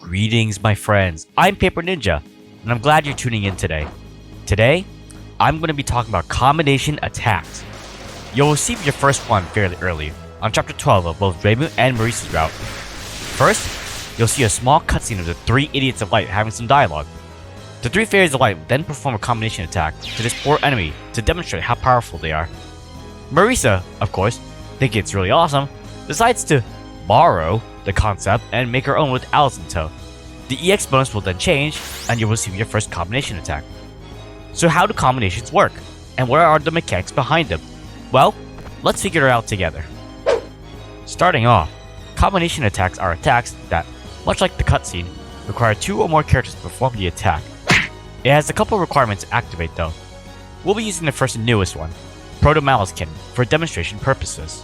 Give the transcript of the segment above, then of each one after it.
Greetings, my friends. I'm Paper Ninja, and I'm glad you're tuning in today. Today, I'm going to be talking about combination attacks. You'll receive your first one fairly early, on chapter 12 of both Reimu and Marisa's route. First, you'll see a small cutscene of the 3 Idiots of Light having some dialogue. The 3 Fairies of Light then perform a combination attack to this poor enemy to demonstrate how powerful they are. Marisa, of course, thinking it's really awesome, decides to borrow the concept and make her own with Alice in tow. The EX bonus will then change, and you'll receive your first combination attack. So how do combinations work? And what are the mechanics behind them? Well, let's figure it out together. Starting off, combination attacks are attacks that, much like the cutscene, require 2 or more characters to perform the attack. It has a couple requirements to activate though. We'll be using the first and newest one, Proto Malicekin, for demonstration purposes.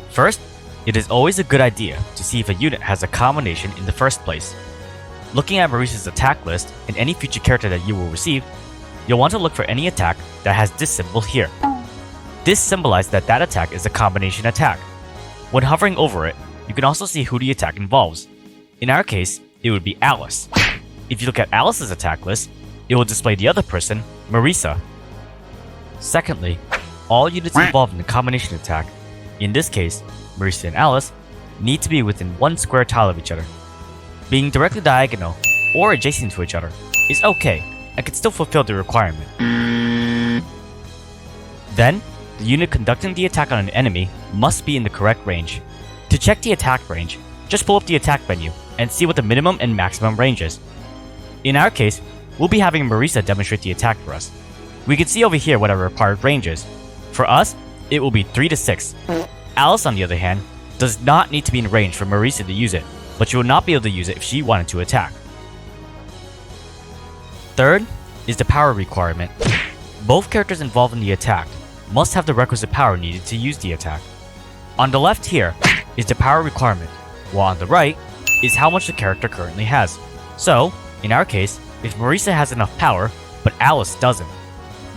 First, it is always a good idea to see if a unit has a combination in the first place. Looking at Marisa's attack list and any future character that you will receive, you'll want to look for any attack that has this symbol here. This symbolizes that that attack is a combination attack. When hovering over it, you can also see who the attack involves. In our case, it would be Alice. If you look at Alice's attack list, it will display the other person, Marisa. Secondly, all units involved in the combination attack, in this case, Marisa and Alice, need to be within 1 square tile of each other. Being directly diagonal or adjacent to each other is okay and can still fulfill the requirement. Then, the unit conducting the attack on an enemy must be in the correct range. To check the attack range, just pull up the attack menu and see what the minimum and maximum range is. In our case, we'll be having Marisa demonstrate the attack for us. We can see over here what our required range is. For us, it will be 3 to 6. Alice, on the other hand, does not need to be in range for Marisa to use it, but she will not be able to use it if she wanted to attack. Third is the power requirement. Both characters involved in the attack must have the requisite power needed to use the attack. On the left here is the power requirement, while on the right is how much the character currently has. So, in our case, if Marisa has enough power, but Alice doesn't,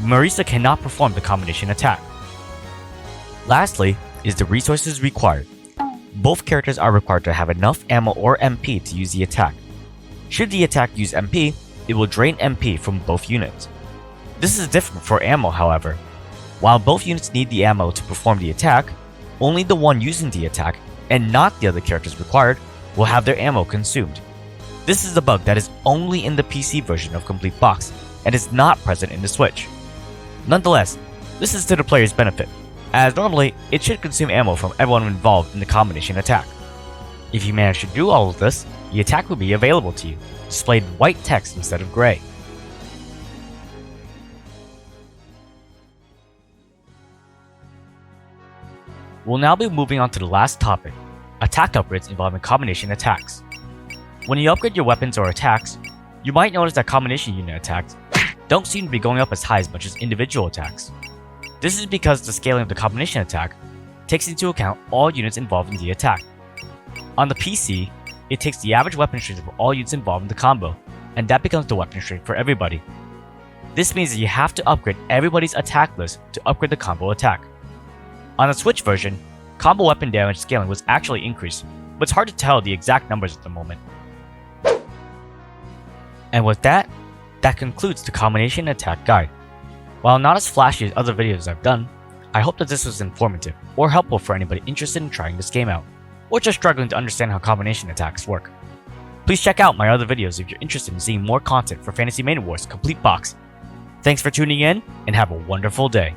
Marisa cannot perform the combination attack. Lastly is the resources required. Both characters are required to have enough ammo or MP to use the attack. Should the attack use MP, it will drain MP from both units. This is different for ammo, however. While both units need the ammo to perform the attack, only the one using the attack, and not the other characters required, will have their ammo consumed. This is a bug that is only in the PC version of Complete Box, and is not present in the Switch. Nonetheless, this is to the player's benefit, as normally it should consume ammo from everyone involved in the combination attack. If you manage to do all of this, the attack will be available to you, displayed in white text instead of gray. We'll now be moving on to the last topic, attack upgrades involving combination attacks. When you upgrade your weapons or attacks, you might notice that combination unit attacks don't seem to be going up as high as much as individual attacks. This is because the scaling of the combination attack takes into account all units involved in the attack. On the PC, it takes the average weapon strength of all units involved in the combo, and that becomes the weapon strength for everybody. This means that you have to upgrade everybody's attack list to upgrade the combo attack. On the Switch version, combo weapon damage scaling was actually increased, but it's hard to tell the exact numbers at the moment. And with that concludes the combination attack guide. While not as flashy as other videos I've done, I hope that this was informative or helpful for anybody interested in trying this game out, or just struggling to understand how combination attacks work. Please check out my other videos if you're interested in seeing more content for Fantasy Maiden Wars Complete Box. Thanks for tuning in, and have a wonderful day.